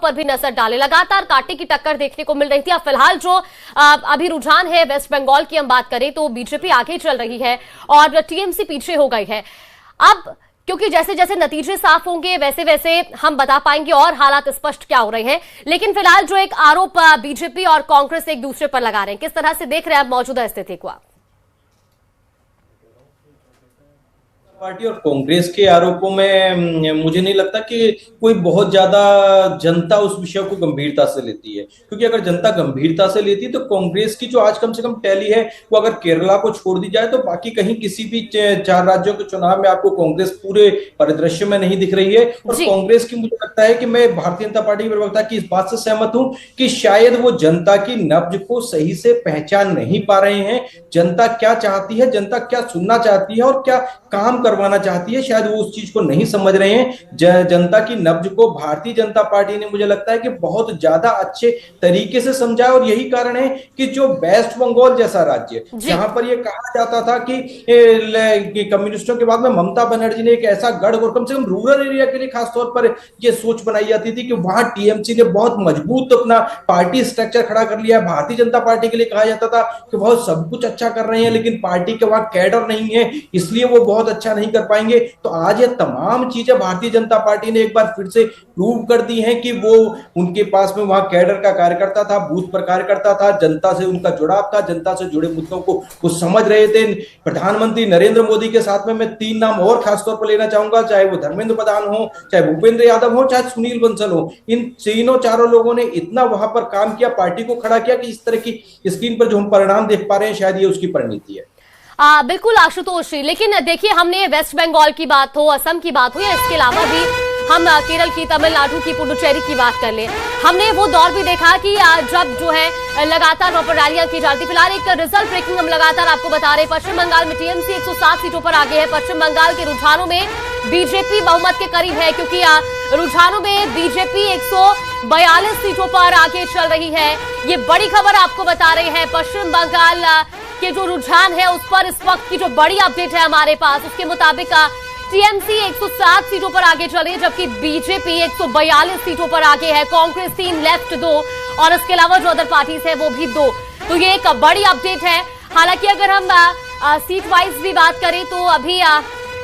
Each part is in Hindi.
पर भी नजर डालें। लगातार कांटे की टक्कर देखने को मिल रही थी। अब फिलहाल जो अभी रुझान है वेस्ट बंगाल की हम बात करें तो बीजेपी आगे चल रही है और टीएमसी पीछे हो गई है। अब क्योंकि जैसे जैसे नतीजे साफ होंगे वैसे वैसे हम बता पाएंगे और हालात स्पष्ट क्या हो रहे हैं। लेकिन फिलहाल जो एक आरोप बीजेपी और कांग्रेस एक दूसरे पर लगा रहे हैं, किस तरह से देख रहे हैं आप मौजूदा स्थिति को? आप पार्टी और कांग्रेस के आरोपों में मुझे नहीं लगता कि कोई बहुत ज्यादा जनता उस विषय को गंभीरता से लेती है, क्योंकि अगर जनता गंभीरता से लेती तो कांग्रेस की जो आज कम से कम टैली है वो अगर केरला को छोड़ दी जाए तो बाकी कहीं किसी भी 4 राज्यों के चुनाव में आपको कांग्रेस पूरे परिदृश्य में नहीं दिख रही है। और कांग्रेस की मुझे लगता है कि मैं भारतीय जनता पार्टी के प्रवक्ता की इस बात से सहमत हूं कि शायद वो जनता की नब्ज को सही से पहचान नहीं पा रहे हैं। जनता क्या चाहती है, जनता क्या सुनना चाहती है और क्या काम करवाना चाहती है, शायद वो उस चीज को नहीं समझ रहे हैं। जनता की नब्ज को भारतीय जनता पार्टी ने मुझे लगता है कि बहुत ज्यादा अच्छे तरीके से समझा और यही कारण है कि जो वेस्ट बंगाल जैसा राज्य जहां पर ये कहा जाता था कि कम्युनिस्टों के बाद में ममता बनर्जी ने एक ऐसा गढ़ और कम से कम रूरल एरिया के लिए खासतौर पर ये सोच बनाई जाती थी कि वहां टीएमसी ने बहुत मजबूत अपना पार्टी स्ट्रक्चर खड़ा कर लिया है। भारतीय जनता पार्टी के लिए कहा जाता था कि बहुत सब कुछ अच्छा कर रहे हैं लेकिन पार्टी के वहां कैडर नहीं है, इसलिए वो बहुत अच्छा नहीं कर पाएंगे। तो आज ये तमाम चीजें भारतीय जनता पार्टी ने एक बार फिर से प्रूव कर दी हैं कि वो उनके पास में वहां कैडर का कार्यकर्ता था, बूथ पर कार्यकर्ता था, जनता से उनका जुड़ाव था, जनता से जुड़े मुद्दों को वो समझ रहे थे। प्रधानमंत्री नरेंद्र मोदी के साथ में मैं 3 नाम और खासतौर पर लेना चाहूंगा, चाहे वो धर्मेंद्र प्रधान हो, चाहे भूपेंद्र यादव हो, चाहे सुनील बंसल हो। इन तीनों चारों लोगों ने इतना वहां पर काम किया, पार्टी को खड़ा किया कि इस तरह की स्क्रीन पर जो हम परिणाम देख पा रहे हैं शायद ये उसकी परिणति है। बिल्कुल आशुतोष जी, लेकिन देखिए हमने वेस्ट बंगाल की बात हो, असम की बात हो या इसके अलावा भी हम केरल की, तमिलनाडु की, पुडुचेरी की बात कर ले, हमने वो दौर भी देखा कि जब जो है लगातार वहां पर रैलियां की जाती। फिलहाल एक रिजल्ट ब्रेकिंग हम लगातार आपको बता रहे हैं। पश्चिम बंगाल में टीएमसी 107 सीटों पर आगे है। पश्चिम बंगाल के रुझानों में बीजेपी बहुमत के करीब है, क्योंकि रुझानों में बीजेपी 142 सीटों पर आगे चल रही है। ये बड़ी खबर आपको बता रहे हैं। पश्चिम बंगाल के जो रुझान है उस पर इस वक्त की जो बड़ी अपडेट है हमारे पास, उसके मुताबिक टीएमसी 107 सीटों पर आगे चल रही है, जबकि बीजेपी 142 सीटों पर आगे है। कांग्रेस 3, लेफ्ट 2 और इसके अलावा जो अदर पार्टीज है वो भी 2। तो ये एक बड़ी अपडेट है। हालांकि अगर हम सीट वाइज भी बात करें तो अभी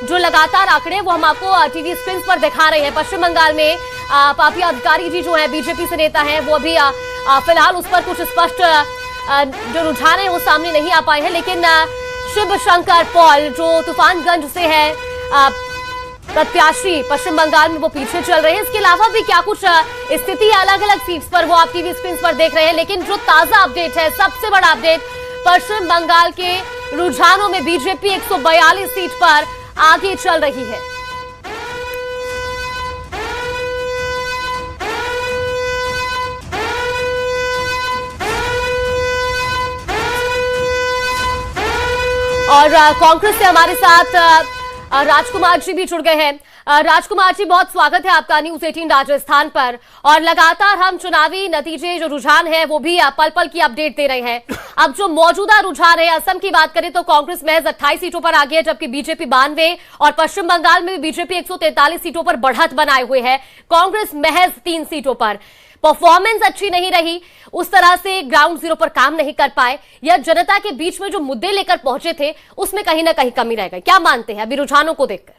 जो लगातार आंकड़े वो हम आपको टीवी स्क्रीन पर दिखा रहे हैं। पश्चिम बंगाल में पापी अधिकारी जी जो है बीजेपी से नेता है, वो अभी फिलहाल उस पर कुछ स्पष्ट जो रुझान है वो सामने नहीं आ पाए हैं। लेकिन शिव शंकर पॉल जो तूफानगंज से है प्रत्याशी पश्चिम बंगाल में, वो पीछे चल रहे हैं। इसके अलावा भी क्या कुछ स्थिति अलग अलग सीट्स पर वो आप टीवी स्क्रीन पर देख रहे हैं। लेकिन जो ताजा अपडेट है, सबसे बड़ा अपडेट, पश्चिम बंगाल के रुझानों में बीजेपी 142 सीट पर आगे चल रही है। और कांग्रेस से हमारे साथ राजकुमार जी भी जुड़ गए हैं। राजकुमार जी, बहुत स्वागत है आपका न्यूज 18 राजस्थान पर। और लगातार हम चुनावी नतीजे जो रुझान है वो भी पल पल की अपडेट दे रहे हैं। अब जो मौजूदा रुझान है, असम की बात करें तो कांग्रेस महज 28 सीटों पर आगे है, जबकि बीजेपी 92 और पश्चिम बंगाल में भी बीजेपी 143 सीटों पर बढ़त बनाए हुए है, कांग्रेस महज 3 सीटों पर। परफॉर्मेंस अच्छी नहीं रही, उस तरह से ग्राउंड जीरो पर काम नहीं कर पाए, या जनता के बीच में जो मुद्दे लेकर पहुंचे थे उसमें कहीं ना कहीं कमी रह गई। क्या मानते हैं अभी रुझानों को देखकर?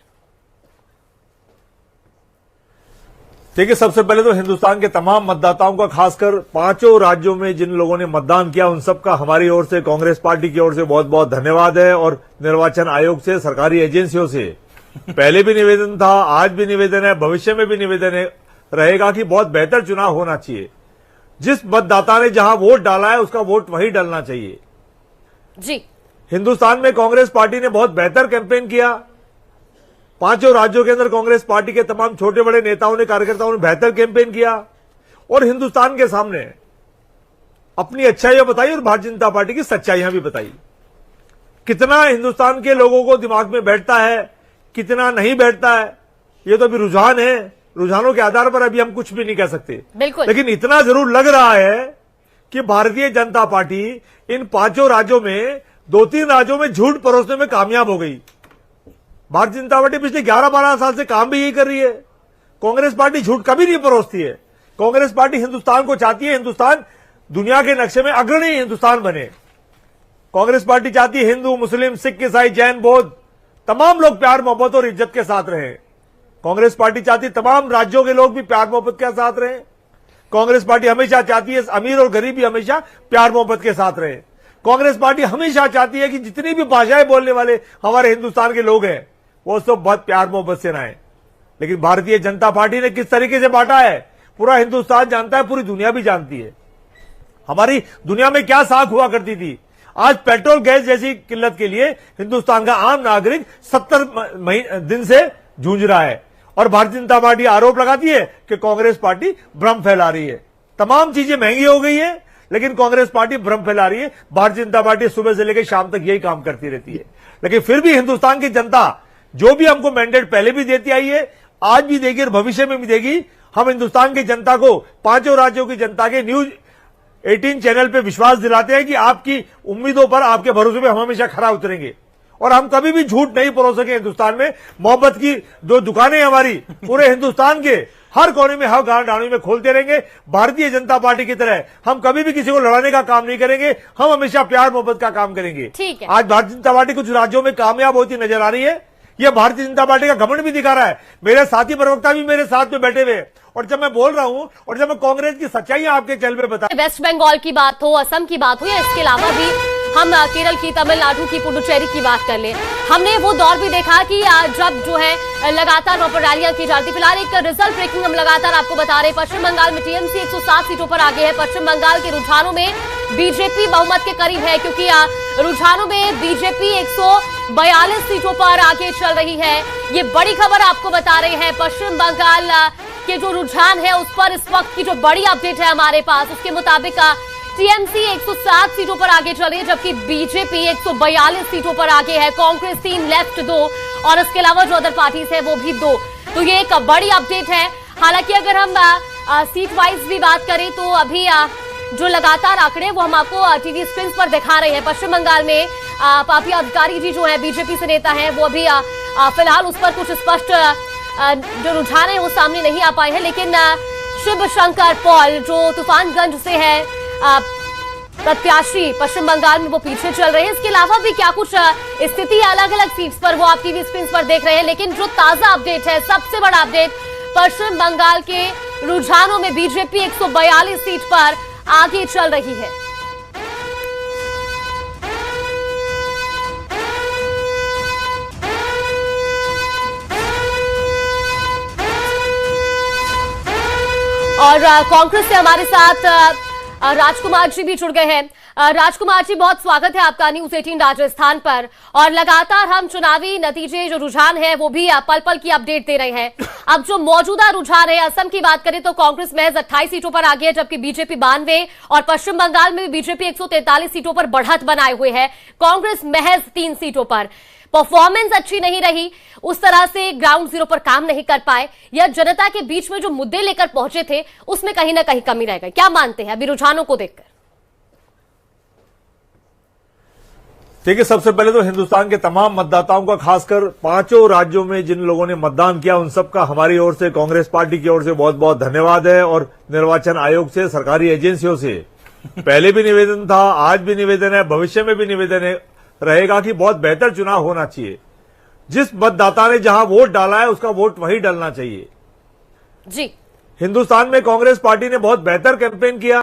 देखिए, सबसे पहले तो हिंदुस्तान के तमाम मतदाताओं का, खासकर 5 राज्यों में जिन लोगों ने मतदान किया, उन सबका हमारी ओर से, कांग्रेस पार्टी की ओर से बहुत बहुत धन्यवाद है। और निर्वाचन आयोग से, सरकारी एजेंसियों से पहले भी निवेदन था, आज भी निवेदन है, भविष्य में भी निवेदन रहेगा कि बहुत बेहतर चुनाव होना चाहिए। जिस मतदाता ने जहां वोट डाला है उसका वोट वहीं डालना चाहिए जी। हिंदुस्तान में कांग्रेस पार्टी ने बहुत बेहतर कैंपेन किया। 5 राज्यों के अंदर कांग्रेस पार्टी के तमाम छोटे बड़े नेताओं ने, कार्यकर्ताओं ने बेहतर कैंपेन किया और हिंदुस्तान के सामने अपनी अच्छाइयां बताई और भारतीय जनता पार्टी की सच्चाइयां भी बताई। कितना हिंदुस्तान के लोगों को दिमाग में बैठता है, कितना नहीं बैठता है, ये तो अभी रुझान है। रुझानों के आधार पर अभी हम कुछ भी नहीं कह सकते, लेकिन इतना जरूर लग रहा है कि भारतीय जनता पार्टी इन 5 राज्यों में 2-3 राज्यों में झूठ परोसने में कामयाब हो गई। भारतीय जनता पार्टी पिछले 11-12 साल से काम भी यही कर रही है। कांग्रेस पार्टी झूठ कभी नहीं परोसती है। कांग्रेस पार्टी हिंदुस्तान को चाहती है, हिंदुस्तान दुनिया के नक्शे में अग्रणी हिंदुस्तान बने। कांग्रेस पार्टी चाहती है हिंदू, मुस्लिम, सिख, ईसाई, जैन, बौद्ध तमाम लोग प्यार मोहब्बत और इज्जत के साथ रहें। कांग्रेस पार्टी चाहती है तमाम राज्यों के लोग भी प्यार मोहब्बत के साथ रहें। कांग्रेस पार्टी हमेशा चाहती है अमीर और गरीब भी हमेशा प्यार मोहब्बत के साथ रहे। कांग्रेस पार्टी हमेशा चाहती है कि जितनी भी भाषाएं बोलने वाले हमारे हिंदुस्तान के लोग हैं वो सब बहुत प्यार मोहब्बत से रहें। लेकिन भारतीय जनता पार्टी ने किस तरीके से बांटा है पूरा हिंदुस्तान जानता है, पूरी दुनिया भी जानती है। हमारी दुनिया में क्या साख हुआ करती थी, आज पेट्रोल गैस जैसी किल्लत के लिए हिंदुस्तान का आम नागरिक 70 दिन से जूझ रहा है। और भारतीय जनता पार्टी आरोप लगाती है कि कांग्रेस पार्टी भ्रम फैला रही है। तमाम चीजें महंगी हो गई है लेकिन कांग्रेस पार्टी भ्रम फैला रही है। भारतीय जनता पार्टी सुबह से लेकर शाम तक यही काम करती रहती है। लेकिन फिर भी हिंदुस्तान की जनता जो भी हमको मैंडेट पहले भी देती आई है, आज भी देगी और भविष्य में भी देगी। हम हिंदुस्तान की जनता को, पांचों राज्यों की जनता के न्यूज 18 चैनल पे विश्वास दिलाते हैं कि आपकी उम्मीदों पर, आपके भरोसे पे हम हमेशा खरा उतरेंगे और हम कभी भी झूठ नहीं परोस सके। हिंदुस्तान में मोहब्बत की जो दुकानें हमारी पूरे हिंदुस्तान के हर कोने में, हर गांव डाणी में खोलते रहेंगे। भारतीय जनता पार्टी की तरह हम कभी भी किसी को लड़ाने का काम नहीं करेंगे, हम हमेशा प्यार मोहब्बत का काम करेंगे। ठीक है। आज भारतीय जनता पार्टी कुछ राज्यों में कामयाब होती नजर आ रही है। यह भारतीय जनता पार्टी का घमंड भी दिखा रहा है। मेरे साथी प्रवक्ता भी मेरे साथ में बैठे हुए और जब मैं बोल रहा हूं और जब मैं कांग्रेस की सच्चाइयां आपके चैनल पे बता, वेस्ट बंगाल की बात हो, असम की बात हो या इसके अलावा भी हम केरल की, तमिलनाडु की, पुडुचेरी की बात कर ले, हमने वो दौर भी देखा कि जब जो है लगातार वहां पर रैलियां की जाती। फिलहाल एक रिजल्ट ब्रेकिंग हम लगातार आपको बता रहे हैं। पश्चिम बंगाल में टीएमसी 107 सीटों पर आगे है। पश्चिम बंगाल के रुझानों में बीजेपी बहुमत के करीब है क्योंकि रुझानों में बीजेपी 142 सीटों पर आगे चल रही है। ये बड़ी खबर आपको बता रहे हैं। पश्चिम बंगाल के जो रुझान है उस पर इस वक्त की जो बड़ी अपडेट है हमारे पास, उसके मुताबिक टीएमसी 107 सीटों पर आगे चल रही है जबकि बीजेपी 142 सीटों पर आगे है। कांग्रेस 3, लेफ्ट 2 और इसके अलावा जो अदर पार्टीज है वो भी 2। तो ये एक बड़ी अपडेट है। हालांकि अगर हम सीट वाइज भी बात करें तो अभी जो लगातार आंकड़े वो हम आपको टीवी स्क्रीन पर दिखा रहे हैं। पश्चिम बंगाल में पापी अधिकारी जी जो है बीजेपी से नेता है वो अभी फिलहाल उस पर कुछ स्पष्ट जो रुझान है वो सामने नहीं आ पाए हैं। लेकिन शिव शंकर पॉल जो तूफानगंज से है प्रत्याशी पश्चिम बंगाल में, वो पीछे चल रहे हैं। इसके अलावा भी क्या कुछ स्थिति अलग अलग सीट्स पर वो आप टीवी स्क्रीन पर देख रहे हैं। लेकिन जो ताजा अपडेट है, सबसे बड़ा अपडेट, पश्चिम बंगाल के रुझानों में बीजेपी 142 सीट पर आगे चल रही है। और कांग्रेस से हमारे साथ राजकुमार जी भी जुड़ गए हैं। राजकुमार जी, बहुत स्वागत है आपका न्यूज 18 राजस्थान पर। और लगातार हम चुनावी नतीजे जो रुझान है वो भी पल पल की अपडेट दे रहे हैं। अब जो मौजूदा रुझान है, असम की बात करें तो कांग्रेस महज 28 सीटों पर आगे है जबकि बीजेपी 92 और पश्चिम बंगाल में भी बीजेपी 143 सीटों पर बढ़त बनाए हुए है, कांग्रेस महज 3 सीटों पर। परफॉर्मेंस अच्छी नहीं रही, उस तरह से ग्राउंड जीरो पर काम नहीं कर पाए या जनता के बीच में जो मुद्दे लेकर पहुंचे थे उसमें कहीं ना कहीं कमी रह गई। क्या मानते हैं अभी रुझानों को देखकर? देखिए, सबसे पहले तो हिंदुस्तान के तमाम मतदाताओं का, खासकर पांचों राज्यों में जिन लोगों ने मतदान किया, उन सबका हमारी ओर से, कांग्रेस पार्टी की ओर से बहुत बहुत धन्यवाद है। और निर्वाचन आयोग से, सरकारी एजेंसियों से पहले भी निवेदन था, आज भी निवेदन है, भविष्य में भी निवेदन रहेगा कि बहुत बेहतर चुनाव होना चाहिए। जिस मतदाता ने जहां वोट डाला है उसका वोट वहीं डालना चाहिए। जी, हिंदुस्तान में कांग्रेस पार्टी ने बहुत बेहतर कैंपेन किया।